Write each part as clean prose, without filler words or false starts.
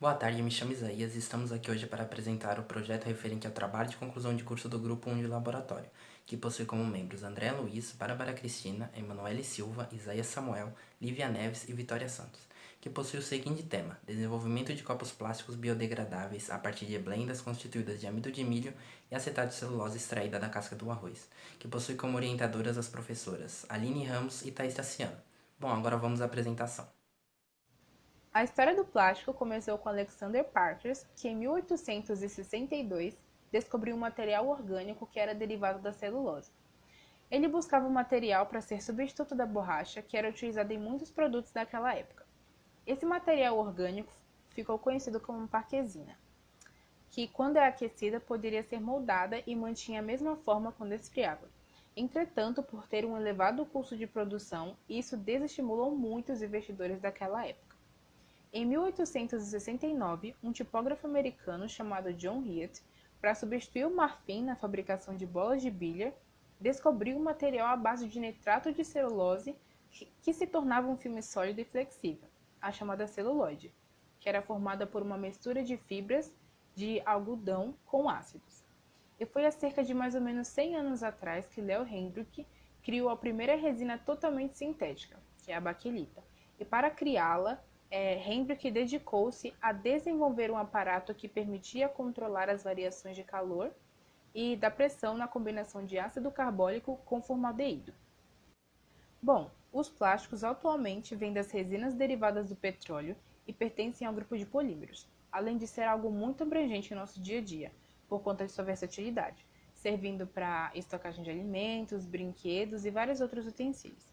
Boa tarde, me chamo Isaías e estamos aqui hoje para apresentar o projeto referente ao trabalho de conclusão de curso do Grupo 1 de Laboratório, que possui como membros André Luiz, Bárbara Cristina, Emanuele Silva, Isaías Samuel, Lívia Neves e Vitória Santos, que possui o seguinte tema: desenvolvimento de copos plásticos biodegradáveis a partir de blendas constituídas de amido de milho e acetato de celulose extraída da casca do arroz, que possui como orientadoras as professoras Aline Ramos e Thaís Tassiano. Bom, agora vamos à apresentação. A história do plástico começou com Alexander Parkhurst, que em 1862 descobriu um material orgânico que era derivado da celulose. Ele buscava um material para ser substituto da borracha, que era utilizada em muitos produtos daquela época. Esse material orgânico ficou conhecido como parquesina, que quando é aquecida poderia ser moldada e mantinha a mesma forma quando esfriava. Entretanto, por ter um elevado custo de produção, isso desestimulou muito os investidores daquela época. Em 1869, um tipógrafo americano chamado John Heath, para substituir o marfim na fabricação de bolas de bilhar, descobriu um material à base de nitrato de celulose que se tornava um filme sólido e flexível, a chamada celuloide, que era formada por uma mistura de fibras de algodão com ácidos. E foi há cerca de mais ou menos 100 anos atrás que Leo Hendrick criou a primeira resina totalmente sintética, que é a baquelita. E para criá-la, Hendrick dedicou-se a desenvolver um aparato que permitia controlar as variações de calor e da pressão na combinação de ácido carbônico com formaldeído. Bom, os plásticos atualmente vêm das resinas derivadas do petróleo e pertencem ao grupo de polímeros, além de ser algo muito abrangente em nosso dia a dia, por conta de sua versatilidade, servindo para estocagem de alimentos, brinquedos e vários outros utensílios.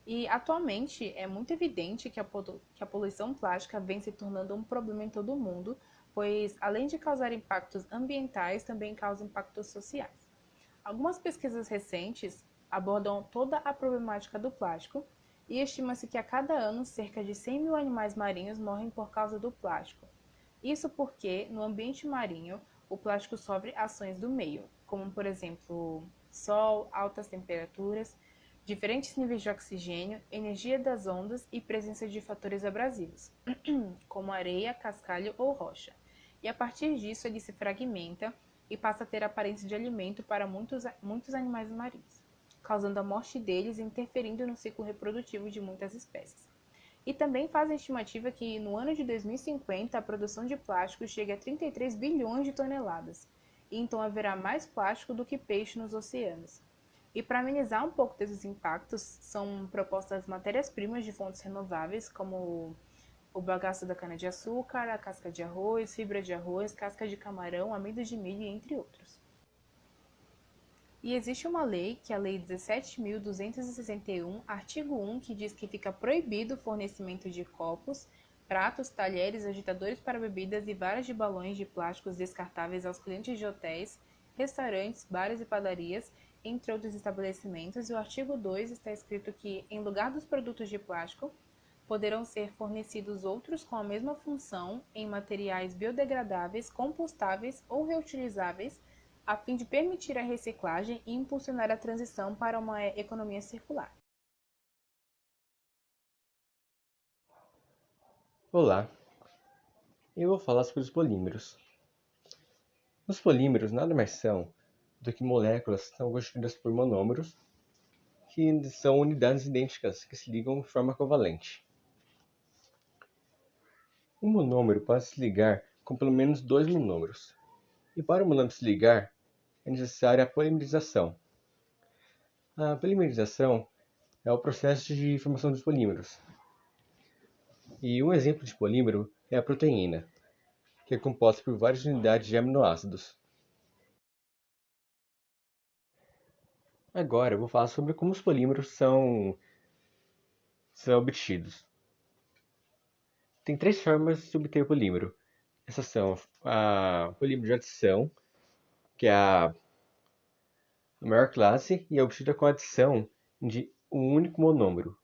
E atualmente é muito evidente que a poluição plástica vem se tornando um problema em todo o mundo, pois além de causar impactos ambientais, também causa impactos sociais. Algumas pesquisas recentes abordam toda a problemática do plástico e estima-se que a cada ano cerca de 100 mil animais marinhos morrem por causa do plástico. Isso porque, no ambiente marinho, o plástico sofre ações do meio, como por exemplo sol, altas temperaturas, diferentes níveis de oxigênio, energia das ondas e presença de fatores abrasivos, como areia, cascalho ou rocha. E a partir disso ele se fragmenta e passa a ter aparência de alimento para muitos animais marinhos, causando a morte deles e interferindo no ciclo reprodutivo de muitas espécies. E também faz a estimativa que no ano de 2050 a produção de plástico chegue a 33 bilhões de toneladas, e então haverá mais plástico do que peixe nos oceanos. E para amenizar um pouco desses impactos, são propostas matérias-primas de fontes renováveis, como o bagaço da cana-de-açúcar, a casca de arroz, fibra de arroz, casca de camarão, amido de milho, entre outros. E existe uma lei, que é a Lei 17.261, artigo 1, que diz que fica proibido o fornecimento de copos, pratos, talheres, agitadores para bebidas e varas de balões de plásticos descartáveis aos clientes de hotéis, restaurantes, bares e padarias, entre outros estabelecimentos. E o artigo 2 está escrito que, em lugar dos produtos de plástico, poderão ser fornecidos outros com a mesma função em materiais biodegradáveis, compostáveis ou reutilizáveis, a fim de permitir a reciclagem e impulsionar a transição para uma economia circular. Olá, eu vou falar sobre os polímeros. Os polímeros nada mais são do que moléculas que são constituídas por monômeros, que são unidades idênticas que se ligam de forma covalente. Um monômero pode se ligar com pelo menos dois monômeros, e para o monômero se ligar é necessária a polimerização. A polimerização é o processo de formação dos polímeros, e um exemplo de polímero é a proteína, que é composta por várias unidades de aminoácidos. Agora eu vou falar sobre como os polímeros são obtidos. Tem três formas de obter o polímero. Essas são a polímero de adição, que é a maior classe e é obtida com a adição de um único monômero.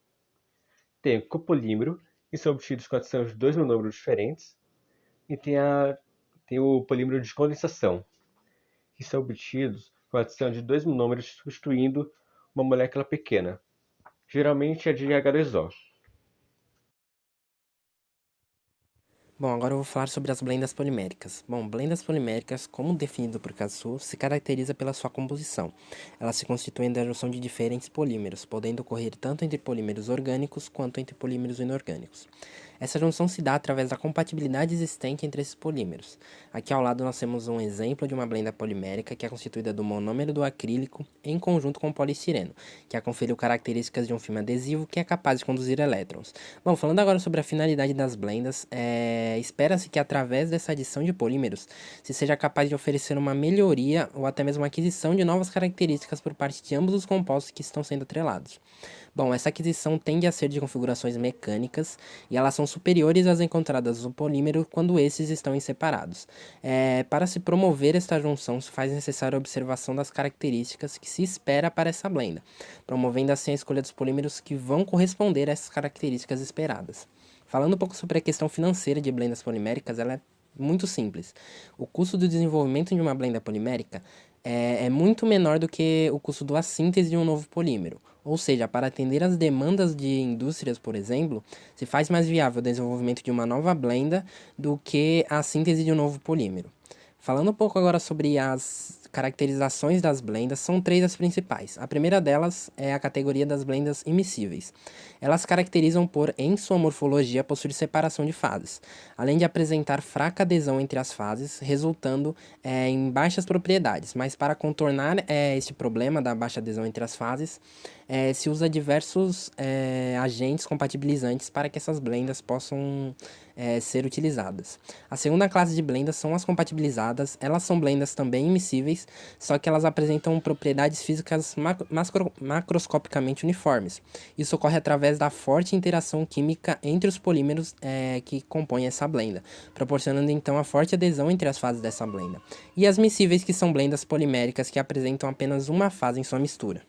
Tem o copolímero, que são obtidos com a adição de dois monômeros diferentes. E tem o polímero de condensação, que são obtidos com a adição de dois monômeros substituindo uma molécula pequena, geralmente a de H2O. Bom, agora eu vou falar sobre as blendas poliméricas. Bom, blendas poliméricas, como definido por Katsu, se caracteriza pela sua composição. Elas se constituem da junção de diferentes polímeros, podendo ocorrer tanto entre polímeros orgânicos quanto entre polímeros inorgânicos. Essa junção se dá através da compatibilidade existente entre esses polímeros. Aqui ao lado nós temos um exemplo de uma blenda polimérica que é constituída do monômero do acrílico em conjunto com o polistireno, que conferiu características de um filme adesivo que é capaz de conduzir elétrons. Bom, falando agora sobre a finalidade das blendas, espera-se que através dessa adição de polímeros se seja capaz de oferecer uma melhoria ou até mesmo a aquisição de novas características por parte de ambos os compostos que estão sendo atrelados. Bom, essa aquisição tende a ser de configurações mecânicas e elas são superiores às encontradas no polímero quando esses estão separados. Para se promover esta junção, se faz necessária a observação das características que se espera para essa blenda, promovendo assim a escolha dos polímeros que vão corresponder a essas características esperadas. Falando um pouco sobre a questão financeira de blendas poliméricas, ela é muito simples. O custo do desenvolvimento de uma blenda polimérica é muito menor do que o custo da síntese de um novo polímero. Ou seja, para atender às demandas de indústrias, por exemplo, se faz mais viável o desenvolvimento de uma nova blenda do que a síntese de um novo polímero. Falando um pouco agora sobre as caracterizações das blendas, são três as principais. A primeira delas é a categoria das blendas immiscíveis. Elas caracterizam por, em sua morfologia, possuir separação de fases, além de apresentar fraca adesão entre as fases, resultando em baixas propriedades. Mas para contornar este problema da baixa adesão entre as fases, se usa diversos agentes compatibilizantes para que essas blendas possam ser utilizadas. A segunda classe de blendas são as compatibilizadas. Elas são blendas também immiscíveis, só que elas apresentam propriedades físicas macroscopicamente uniformes. Isso ocorre através da forte interação química entre os polímeros que compõem essa blenda, proporcionando então a forte adesão entre as fases dessa blenda. E as miscíveis, que são blendas poliméricas que apresentam apenas uma fase em sua mistura.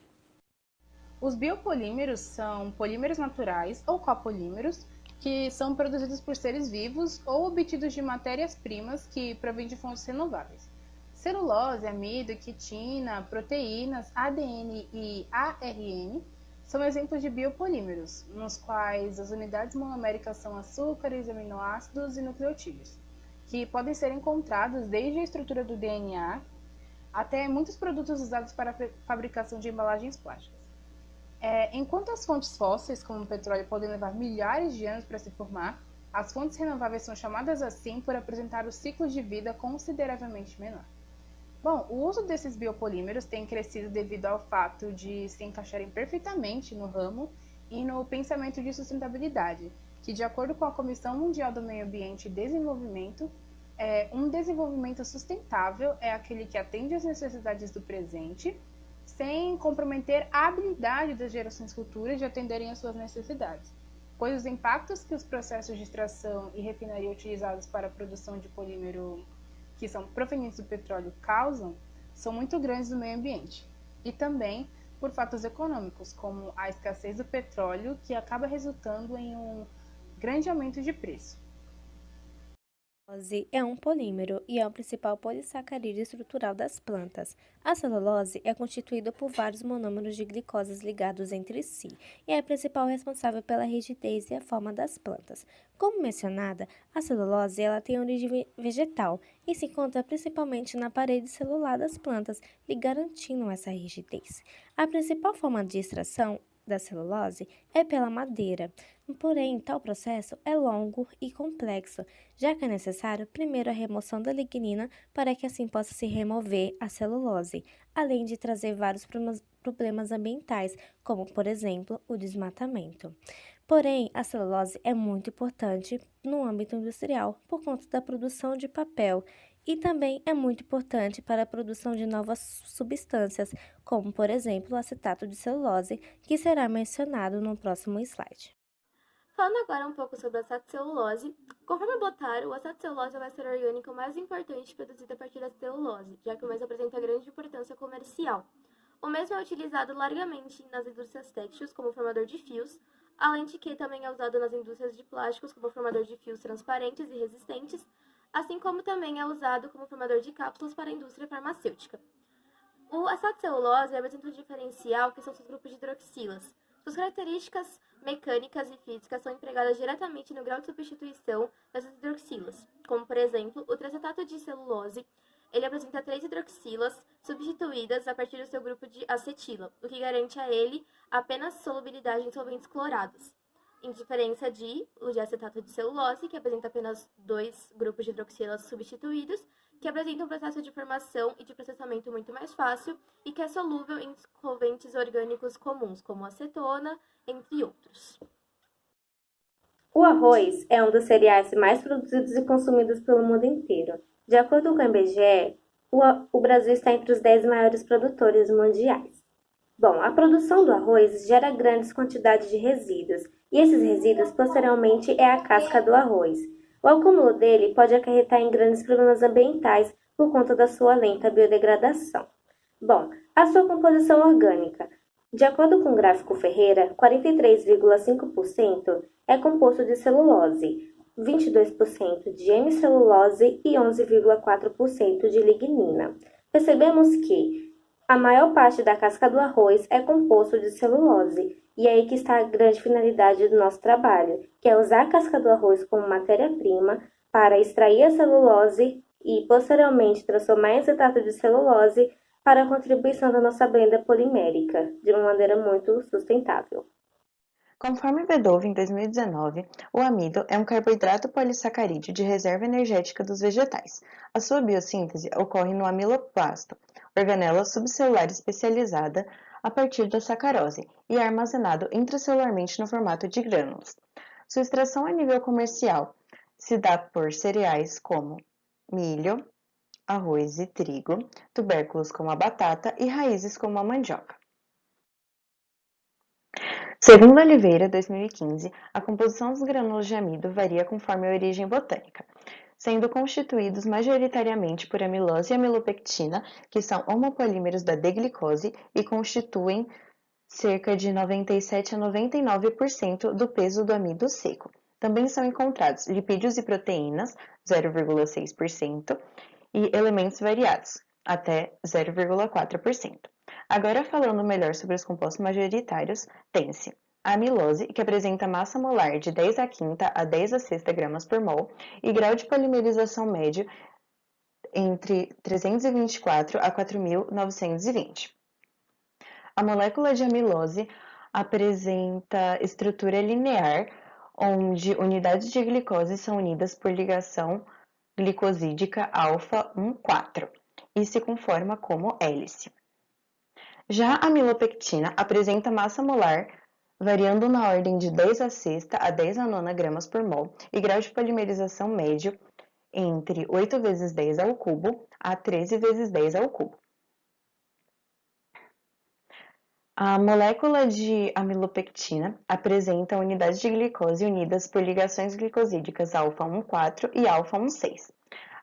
Os biopolímeros são polímeros naturais ou copolímeros que são produzidos por seres vivos ou obtidos de matérias-primas que provêm de fontes renováveis. Celulose, amido, quitina, proteínas, ADN e ARN são exemplos de biopolímeros, nos quais as unidades monoméricas são açúcares, aminoácidos e nucleotídeos, que podem ser encontrados desde a estrutura do DNA até muitos produtos usados para a fabricação de embalagens plásticas. Enquanto as fontes fósseis, como o petróleo, podem levar milhares de anos para se formar, as fontes renováveis são chamadas assim por apresentar os ciclos de vida consideravelmente menor. Bom, o uso desses biopolímeros tem crescido devido ao fato de se encaixarem perfeitamente no ramo e no pensamento de sustentabilidade, que, de acordo com a Comissão Mundial do Meio Ambiente e Desenvolvimento, um desenvolvimento sustentável é aquele que atende às necessidades do presente, sem comprometer a habilidade das gerações futuras de atenderem às suas necessidades, pois os impactos que os processos de extração e refinaria utilizados para a produção de polímero que são provenientes do petróleo causam são muito grandes no meio ambiente, e também por fatos econômicos, como a escassez do petróleo, que acaba resultando em um grande aumento de preço. A celulose é um polímero e é o principal polissacarídeo estrutural das plantas. A celulose é constituída por vários monômeros de glicoses ligados entre si e é a principal responsável pela rigidez e a forma das plantas. Como mencionada, a celulose ela tem origem vegetal e se encontra principalmente na parede celular das plantas, lhe garantindo essa rigidez. A principal forma de extração da celulose é pela madeira, porém tal processo é longo e complexo, já que é necessário primeiro a remoção da lignina para que assim possa se remover a celulose, além de trazer vários problemas ambientais, como por exemplo o desmatamento. Porém, a celulose é muito importante no âmbito industrial por conta da produção de papel e também é muito importante para a produção de novas substâncias, como por exemplo o acetato de celulose, que será mencionado no próximo slide. Falando agora um pouco sobre a acetocelulose, conforme Botaro, o acetocelulose é o éster orgânico mais importante produzido a partir da celulose, já que o mesmo apresenta grande importância comercial. O mesmo é utilizado largamente nas indústrias têxteis como formador de fios, além de que também é usado nas indústrias de plásticos como formador de fios transparentes e resistentes, assim como também é usado como formador de cápsulas para a indústria farmacêutica. O acetocelulose apresenta um diferencial que são seus grupos de hidroxilas. Suas características mecânicas e físicas são empregadas diretamente no grau de substituição dessas hidroxilas, como, por exemplo, o transacetato de celulose. Ele apresenta 3 hidroxilas substituídas a partir do seu grupo de acetila, o que garante a ele apenas solubilidade em solventes clorados, em diferença o de acetato de celulose, que apresenta apenas 2 grupos de hidroxilas substituídos, que apresenta um processo de formação e de processamento muito mais fácil e que é solúvel em solventes orgânicos comuns, como acetona, entre outros. O arroz é um dos cereais mais produzidos e consumidos pelo mundo inteiro. De acordo com o IBGE, o Brasil está entre os 10 maiores produtores mundiais. Bom, a produção do arroz gera grandes quantidades de resíduos, e esses resíduos posteriormente é a casca do arroz. O acúmulo dele pode acarretar em grandes problemas ambientais por conta da sua lenta biodegradação. Bom, a sua composição orgânica. De acordo com o gráfico Ferreira, 43,5% é composto de celulose, 22% de hemicelulose e 11,4% de lignina. Percebemos que a maior parte da casca do arroz é composto de celulose, e é aí que está a grande finalidade do nosso trabalho, que é usar a casca do arroz como matéria-prima para extrair a celulose e, posteriormente, transformar em acetato de celulose para a contribuição da nossa blenda polimérica, de uma maneira muito sustentável. Conforme Beethoven, em 2019, o amido é um carboidrato polissacarídeo de reserva energética dos vegetais. A sua biossíntese ocorre no amiloplasto, organela subcelular especializada a partir da sacarose, e é armazenado intracelularmente no formato de grânulos. Sua extração a nível comercial se dá por cereais como milho, arroz e trigo, tubérculos como a batata e raízes como a mandioca. Segundo Oliveira, 2015, a composição dos grânulos de amido varia conforme a origem botânica, sendo constituídos majoritariamente por amilose e amilopectina, que são homopolímeros da D-glicose e constituem cerca de 97 a 99% do peso do amido seco. Também são encontrados lipídios e proteínas, 0,6%, e elementos variados, até 0,4%. Agora, falando melhor sobre os compostos majoritários, tem-se a amilose, que apresenta massa molar de 10 a quinta a 10 a sexta gramas por mol e grau de polimerização médio entre 324 a 4.920. A molécula de amilose apresenta estrutura linear, onde unidades de glicose são unidas por ligação glicosídica alfa-1,4 e se conforma como hélice. Já a amilopectina apresenta massa molar variando na ordem de 10 a sexta a 10 a nona gramas por mol e grau de polimerização médio entre 8 vezes 10 ao cubo a 13 vezes 10 ao cubo. A molécula de amilopectina apresenta unidades de glicose unidas por ligações glicosídicas alfa-1,4 e alfa-1,6.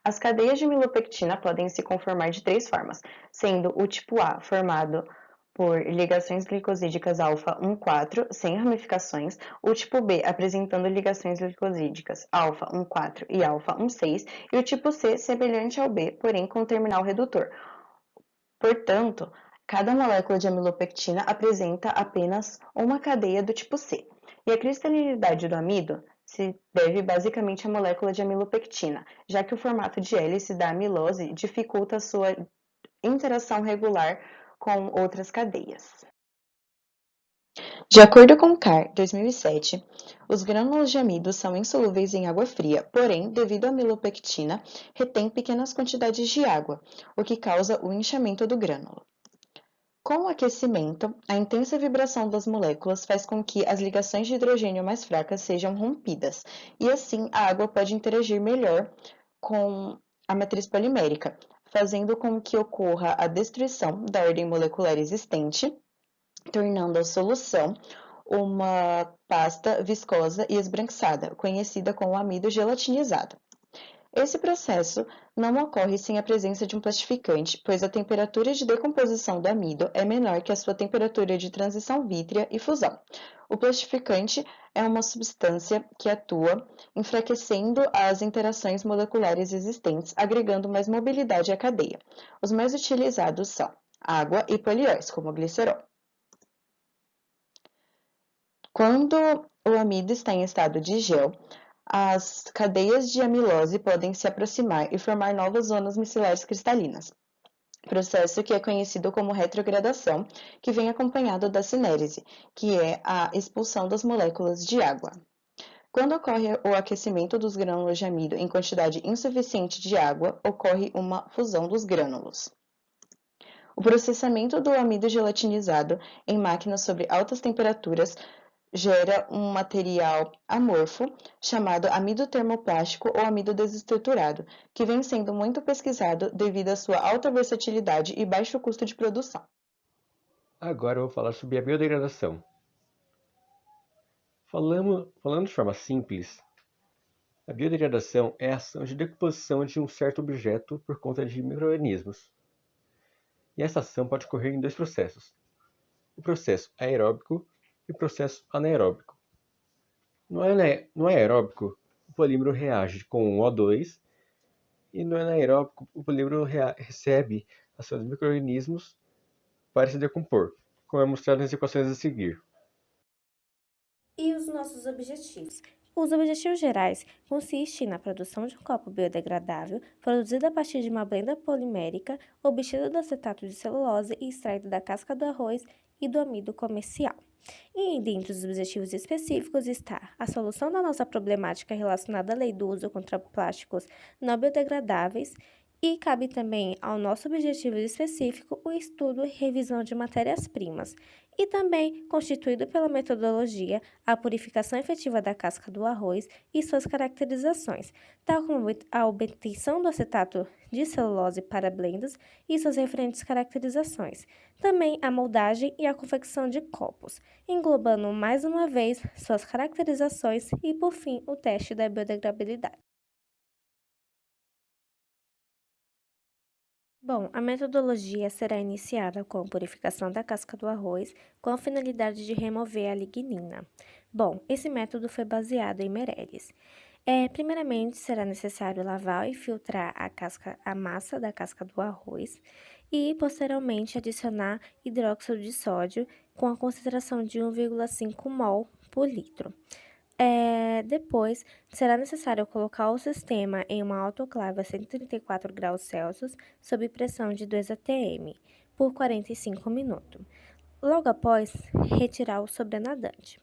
As cadeias de amilopectina podem se conformar de 3 formas, sendo o tipo A formado por ligações glicosídicas alfa-1,4 sem ramificações, o tipo B apresentando ligações glicosídicas alfa-1,4 e alfa-1,6 e o tipo C semelhante ao B, porém com terminal redutor. Portanto, cada molécula de amilopectina apresenta apenas uma cadeia do tipo C, e a cristalinidade do amido se deve basicamente à molécula de amilopectina, já que o formato de hélice da amilose dificulta a sua interação regular com outras cadeias. De acordo com Carr, 2007, os grânulos de amido são insolúveis em água fria, porém, devido à amilopectina, retém pequenas quantidades de água, o que causa o inchamento do grânulo. Com o aquecimento, a intensa vibração das moléculas faz com que as ligações de hidrogênio mais fracas sejam rompidas, e assim a água pode interagir melhor com a matriz polimérica, fazendo com que ocorra a destruição da ordem molecular existente, tornando a solução uma pasta viscosa e esbranquiçada, conhecida como amido gelatinizado. Esse processo não ocorre sem a presença de um plastificante, pois a temperatura de decomposição do amido é menor que a sua temperatura de transição vítrea e fusão. O plastificante é uma substância que atua enfraquecendo as interações moleculares existentes, agregando mais mobilidade à cadeia. Os mais utilizados são água e polióis, como o glicerol. Quando o amido está em estado de gel, as cadeias de amilose podem se aproximar e formar novas zonas micelares cristalinas, processo que é conhecido como retrogradação, que vem acompanhado da cinérese, que é a expulsão das moléculas de água. Quando ocorre o aquecimento dos grânulos de amido em quantidade insuficiente de água, ocorre uma fusão dos grânulos. O processamento do amido gelatinizado em máquinas sobre altas temperaturas gera um material amorfo chamado amido termoplástico ou amido desestruturado, que vem sendo muito pesquisado devido à sua alta versatilidade e baixo custo de produção. Agora eu vou falar sobre a biodegradação. Falando de forma simples, a biodegradação é a ação de decomposição de um certo objeto por conta de micro-organismos. E essa ação pode ocorrer em dois processos: o processo aeróbico e o processo anaeróbico. No aeróbico, o polímero reage com o O2 e no anaeróbico, o polímero recebe ações dos micro-organismos para se decompor, como é mostrado nas equações a seguir. E os nossos objetivos? Os objetivos gerais consistem na produção de um copo biodegradável, produzido a partir de uma blenda polimérica, obtido do acetato de celulose e extraído da casca do arroz e do amido comercial. E dentre os objetivos específicos está a solução da nossa problemática relacionada à lei do uso contra plásticos não biodegradáveis, e cabe também ao nosso objetivo específico o estudo e revisão de matérias-primas, e também constituído pela metodologia a purificação efetiva da casca do arroz e suas caracterizações, tal como a obtenção do acetato de celulose para blendas e suas referentes caracterizações, também a moldagem e a confecção de copos, englobando mais uma vez suas caracterizações e, por fim, o teste da biodegradabilidade. Bom, a metodologia será iniciada com a purificação da casca do arroz com a finalidade de remover a lignina. Bom, esse método foi baseado em Meirelles. Primeiramente, será necessário lavar e filtrar a massa da casca do arroz e, posteriormente, adicionar hidróxido de sódio com a concentração de 1,5 mol por litro. Depois, será necessário colocar o sistema em uma autoclave a 134 graus Celsius sob pressão de 2 atm por 45 minutos. Logo após, retirar o sobrenadante.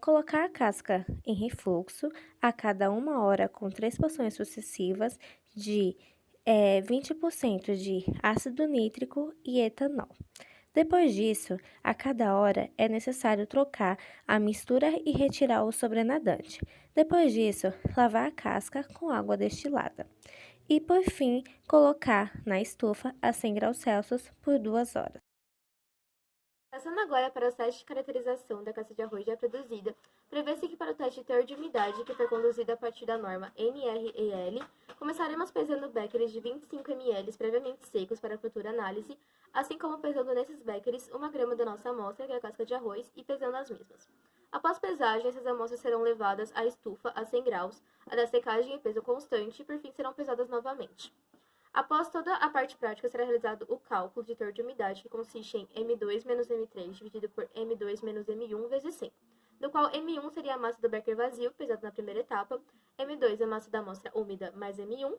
Colocar a casca em refluxo a cada 1 hora com 3 porções sucessivas de 20% de ácido nítrico e etanol. Depois disso, a cada hora é necessário trocar a mistura e retirar o sobrenadante. Depois disso, lavar a casca com água destilada. E, por fim, colocar na estufa a 100 graus Celsius por 2 horas. Passando agora para o teste de caracterização da casca de arroz já produzida, prevê-se que para o teste de teor de umidade, que foi conduzido a partir da norma NREL, começaremos pesando beckers de 25 ml previamente secos para futura análise, assim como pesando nesses beckers 1 grama da nossa amostra, que é a casca de arroz, e pesando as mesmas. Após pesagem, essas amostras serão levadas à estufa a 100 graus, a da secagem em peso constante, e por fim serão pesadas novamente. Após toda a parte prática, será realizado o cálculo de teor de umidade, que consiste em M2 menos M3 dividido por M2 menos M1 vezes 100, do qual M1 seria a massa do becker vazio, pesado na primeira etapa, M2 a massa da amostra úmida mais M1,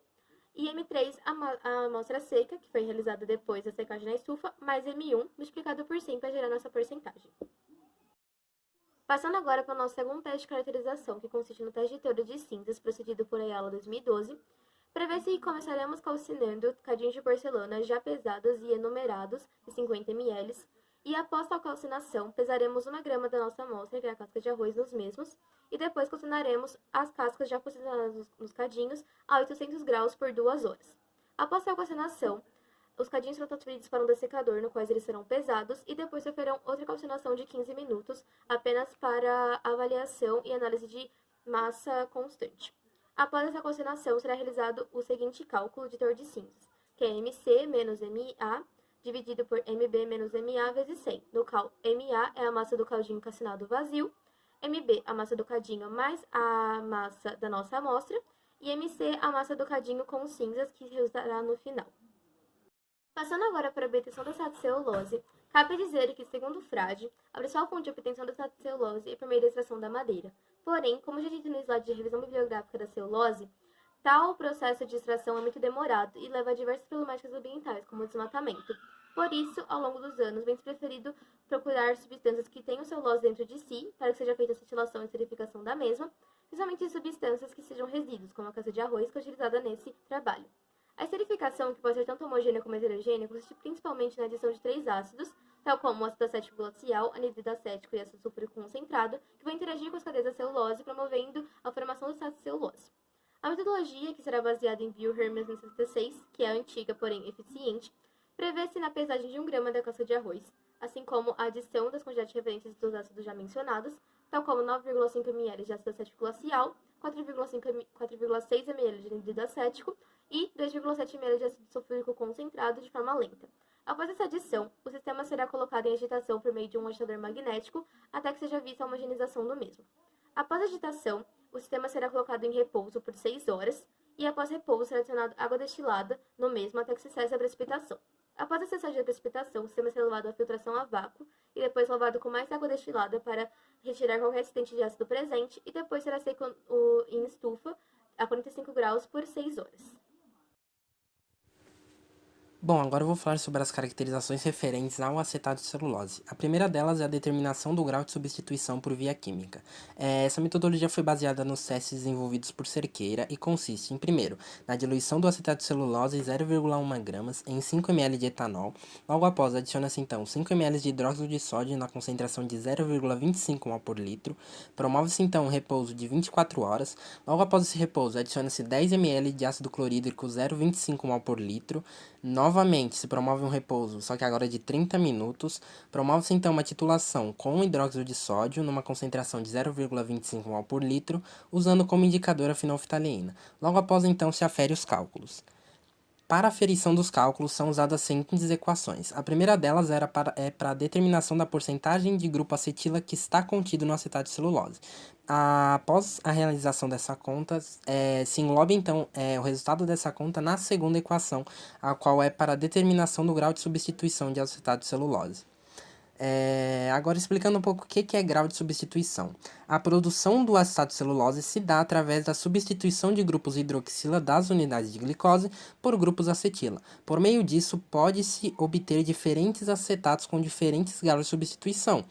e M3 a amostra seca, que foi realizada depois da secagem na estufa, mais M1, multiplicado por 100 para gerar nossa porcentagem. Passando agora para o nosso segundo teste de caracterização, que consiste no teste de teor de cinzas, procedido por Ayala 2012, prevê-se que começaremos calcinando cadinhos de porcelana já pesados e enumerados de 50 ml, e após a calcinação, pesaremos 1 grama da nossa amostra, que é a casca de arroz, nos mesmos, e depois calcinaremos as cascas já posicionadas nos cadinhos a 800 graus por 2 horas. Após a calcinação, os cadinhos serão transferidos para um dessecador, no qual eles serão pesados, e depois sofrerão outra calcinação de 15 minutos, apenas para avaliação e análise de massa constante. Após essa calcinação, será realizado o seguinte cálculo de teor de cinzas, que é MC menos MA dividido por MB menos MA vezes 100, no qual MA é a massa do caldinho calcinado vazio, MB a massa do cadinho mais a massa da nossa amostra, e MC a massa do cadinho com cinzas, que resultará no final. Passando agora para a obtenção da celulose, cabe dizer que, segundo Frade, a principal fonte de obtenção da celulose é por meio da extração da madeira. Porém, como já dito no slide de revisão bibliográfica da celulose, tal processo de extração é muito demorado e leva a diversas problemáticas ambientais, como o desmatamento. Por isso, ao longo dos anos, vem-se preferido procurar substâncias que tenham celulose dentro de si, para que seja feita a acetilação e esterificação da mesma, principalmente substâncias que sejam resíduos, como a casca de arroz, que é utilizada nesse trabalho. A esterificação, que pode ser tanto homogênea como heterogênea, consiste principalmente na adição de 3 ácidos, tal como o ácido acético glacial, anidrido acético e ácido sulfúrico concentrado, que vão interagir com as cadeias da celulose, promovendo a formação do estado de celulose. A metodologia, que será baseada em Bio-Hermes 1976, que é antiga, porém eficiente, prevê-se na pesagem de 1 grama da casca de arroz, assim como a adição das quantidades de referências dos ácidos já mencionados, tal como 9,5 ml de ácido acético glacial, 4,6 ml de anidrido acético e 2,7 ml de ácido sulfúrico concentrado de forma lenta. Após essa adição, o sistema será colocado em agitação por meio de um agitador magnético até que seja vista a homogeneização do mesmo. Após a agitação, o sistema será colocado em repouso por 6 horas e após repouso será adicionado água destilada no mesmo até que se cesse a precipitação. Após a cessagem da precipitação, o sistema será levado à filtração a vácuo e depois lavado com mais água destilada para retirar qualquer excedente de ácido presente e depois será seco em estufa a 45 graus por 6 horas. Bom, agora eu vou falar sobre as caracterizações referentes ao acetato de celulose. A primeira delas é a determinação do grau de substituição por via química. Essa metodologia foi baseada nos testes desenvolvidos por Cerqueira e consiste em, primeiro, na diluição do acetato de celulose em 0,1 gramas em 5 ml de etanol. Logo após, adiciona-se então 5 ml de hidróxido de sódio na concentração de 0,25 mol por litro. Promove-se então um repouso de 24 horas. Logo após esse repouso, adiciona-se 10 ml de ácido clorídrico 0,25 mol por litro. Novamente, se promove um repouso, só que agora de 30 minutos. Promove-se então uma titulação com hidróxido de sódio numa concentração de 0,25 mol por litro, usando como indicador a fenolftaleína. Logo após então se afere os cálculos. Para a aferição dos cálculos são usadas as seguintes equações. A primeira delas para a determinação da porcentagem de grupo acetila que está contido no acetato de celulose. Após a realização dessa conta, se engloba então o resultado dessa conta na segunda equação, a qual é para a determinação do grau de substituição de acetato de celulose. Agora explicando um pouco o que é grau de substituição. A produção do acetato de celulose se dá através da substituição de grupos hidroxila das unidades de glicose por grupos acetila. Por meio disso, pode-se obter diferentes acetatos com diferentes graus de substituição.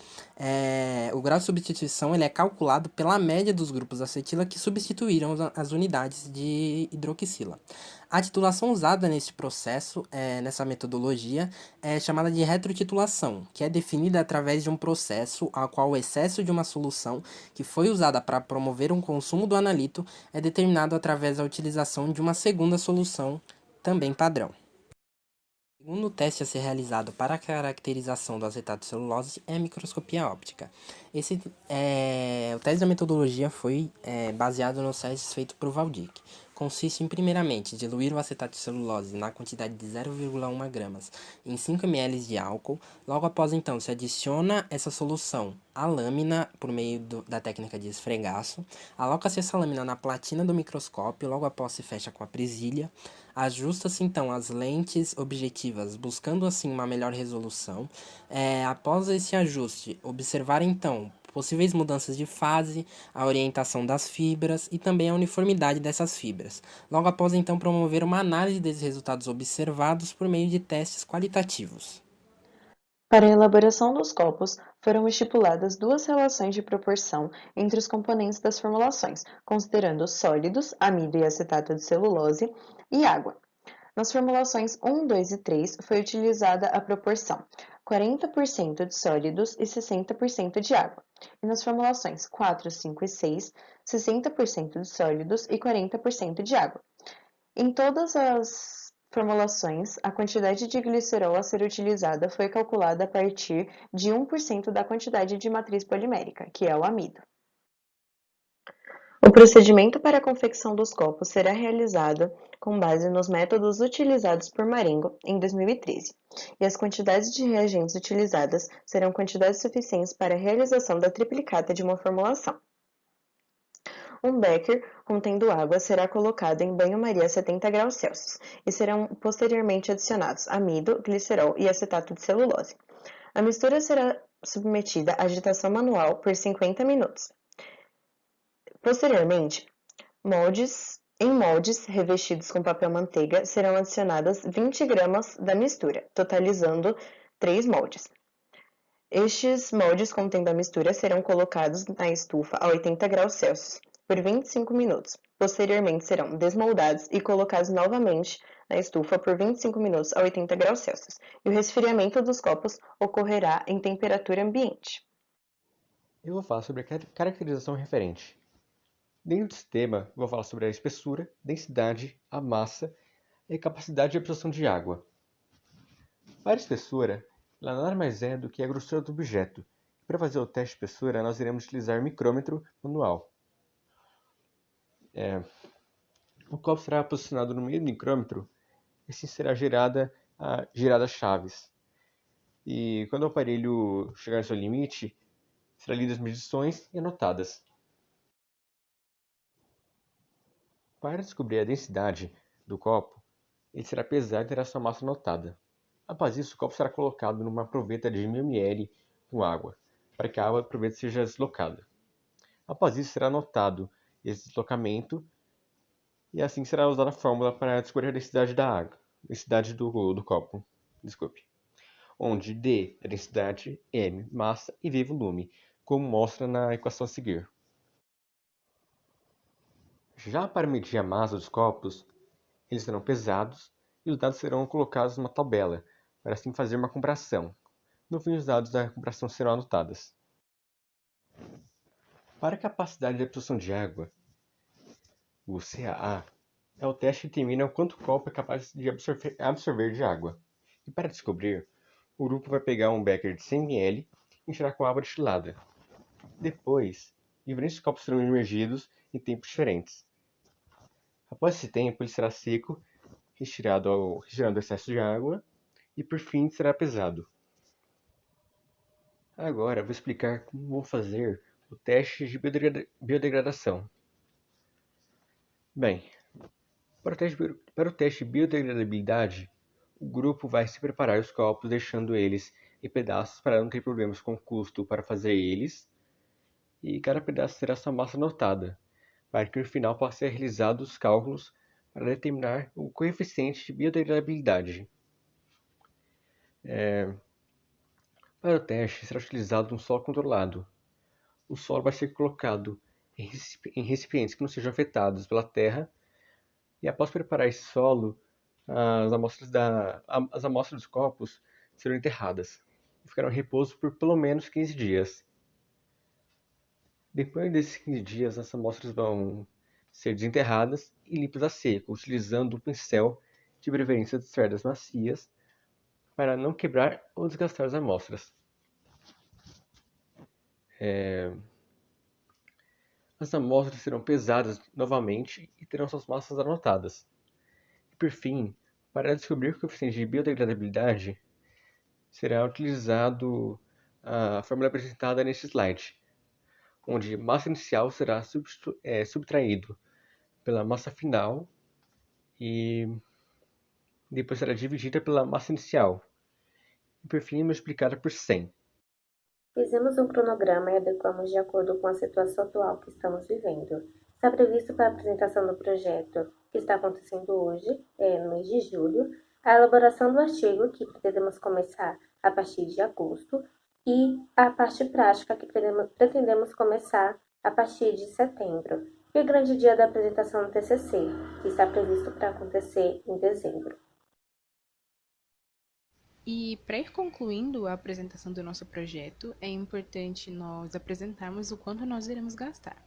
O grau de substituição ele é calculado pela média dos grupos acetila que substituíram as unidades de hidroxila. A titulação usada nesse processo, nessa metodologia, é chamada de retrotitulação, que é definida através de um processo ao qual o excesso de uma solução que foi usada para promover um consumo do analito é determinado através da utilização de uma segunda solução, também padrão. O segundo teste a ser realizado para a caracterização do acetato de celulose é a microscopia óptica. O teste da metodologia foi baseado nos testes feitos por Valdick. Consiste em, primeiramente, diluir o acetato de celulose na quantidade de 0,1 gramas em 5 ml de álcool. Logo após, então, se adiciona essa solução à lâmina por meio da técnica de esfregaço. Aloca-se essa lâmina na platina do microscópio, logo após se fecha com a presilha. Ajusta-se, então, as lentes objetivas, buscando, assim, uma melhor resolução. Após esse ajuste, observar, então, possíveis mudanças de fase, a orientação das fibras e também a uniformidade dessas fibras. Logo após, então, promover uma análise desses resultados observados por meio de testes qualitativos. Para a elaboração dos copos, foram estipuladas 2 relações de proporção entre os componentes das formulações, considerando sólidos, amido e acetato de celulose, e água. Nas formulações 1, 2 e 3 foi utilizada a proporção 40% de sólidos e 60% de água. E nas formulações 4, 5 e 6, 60% de sólidos e 40% de água. Em todas as formulações, a quantidade de glicerol a ser utilizada foi calculada a partir de 1% da quantidade de matriz polimérica, que é o amido. O procedimento para a confecção dos copos será realizado com base nos métodos utilizados por Marengo em 2013, e as quantidades de reagentes utilizadas serão quantidades suficientes para a realização da triplicata de uma formulação. Um becker contendo água será colocado em banho-maria a 70 graus Celsius e serão posteriormente adicionados amido, glicerol e acetato de celulose. A mistura será submetida à agitação manual por 50 minutos. Posteriormente, em moldes revestidos com papel manteiga serão adicionadas 20 gramas da mistura, totalizando 3 moldes. Estes moldes contendo a mistura serão colocados na estufa a 80 graus Celsius por 25 minutos. Posteriormente serão desmoldados e colocados novamente na estufa por 25 minutos a 80 graus Celsius. E o resfriamento dos copos ocorrerá em temperatura ambiente. Eu vou falar sobre a caracterização referente. Dentro desse tema, eu vou falar sobre a espessura, densidade, a massa e a capacidade de absorção de água. Para a espessura, ela nada mais é do que a grossura do objeto. Para fazer o teste de espessura, nós iremos utilizar micrômetro manual. O copo será posicionado no meio do micrômetro e assim será girada chaves. E quando o aparelho chegar ao seu limite, serão lidas as medições e anotadas. Para descobrir a densidade do copo, ele será pesado e terá sua massa anotada. Após isso, o copo será colocado numa proveta de 1000 ml com água, para que a água da proveta seja deslocada. Após isso, será anotado esse deslocamento e assim será usada a fórmula para descobrir a densidade da água, densidade do copo, onde D é densidade, M massa e V volume, como mostra na equação a seguir. Já para medir a massa dos copos, eles serão pesados e os dados serão colocados numa tabela, para assim fazer uma comparação. No fim, os dados da comparação serão anotados. Para a capacidade de absorção de água, o CAA é o teste que determina o quanto o copo é capaz de absorver de água. E para descobrir, o grupo vai pegar um becker de 100 ml e encher com água destilada. Depois, diferentes copos serão imergidos em tempos diferentes. Após esse tempo, ele será seco, retirando o excesso de água e por fim será pesado. Agora vou explicar como vou fazer o teste de biodegradação. Bem, para o teste de biodegradabilidade, o grupo vai se preparar os copos deixando eles em pedaços para não ter problemas com o custo para fazer eles, e cada pedaço terá sua massa anotada, para que no final possa ser realizados os cálculos para determinar o coeficiente de biodegradabilidade. Para o teste será utilizado um solo controlado. O solo vai ser colocado em recipientes que não sejam afetados pela terra e após preparar esse solo, as amostras dos copos serão enterradas e ficarão em repouso por pelo menos 15 dias. Depois desses 15 dias, as amostras vão ser desenterradas e limpas a seco, utilizando um pincel, de preferência de cerdas macias, para não quebrar ou desgastar as amostras. As amostras serão pesadas novamente e terão suas massas anotadas. E por fim, para descobrir o coeficiente de biodegradabilidade, será utilizado a fórmula apresentada nesse slide, onde massa inicial será subtraído pela massa final e depois será dividida pela massa inicial e por fim multiplicada por 100. Fizemos um cronograma e adequamos de acordo com a situação atual que estamos vivendo. Está previsto para a apresentação do projeto, que está acontecendo hoje, no mês de julho, a elaboração do artigo, que pretendemos começar a partir de agosto, e a parte prática, que pretendemos começar a partir de setembro, e o grande dia da apresentação do TCC, que está previsto para acontecer em dezembro. E para ir concluindo a apresentação do nosso projeto, é importante nós apresentarmos o quanto nós iremos gastar.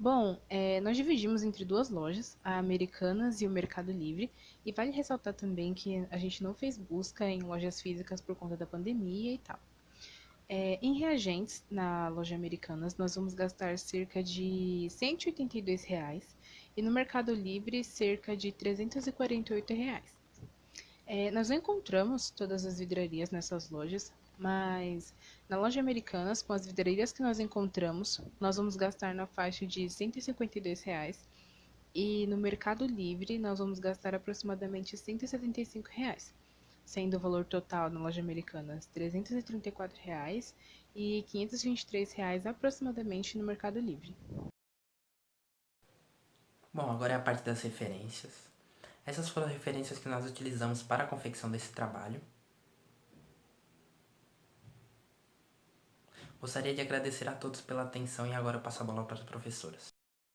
Bom, nós dividimos entre duas lojas, a Americanas e o Mercado Livre, e vale ressaltar também que a gente não fez busca em lojas físicas por conta da pandemia e tal. Em reagentes, na loja Americanas, nós vamos gastar cerca de R$ 182 e no Mercado Livre cerca de R$ 348. Nós não encontramos todas as vidrarias nessas lojas, mas Na loja Americanas, com as vidreiras que nós encontramos, nós vamos gastar na faixa de R$ 152 e no Mercado Livre nós vamos gastar aproximadamente R$ 175, sendo o valor total na loja Americanas R$ 334 e R$ 523 aproximadamente no Mercado Livre. Bom, agora é a parte das referências. Essas foram as referências que nós utilizamos para a confecção desse trabalho. Gostaria de agradecer a todos pela atenção e agora eu passo a bola para as professoras.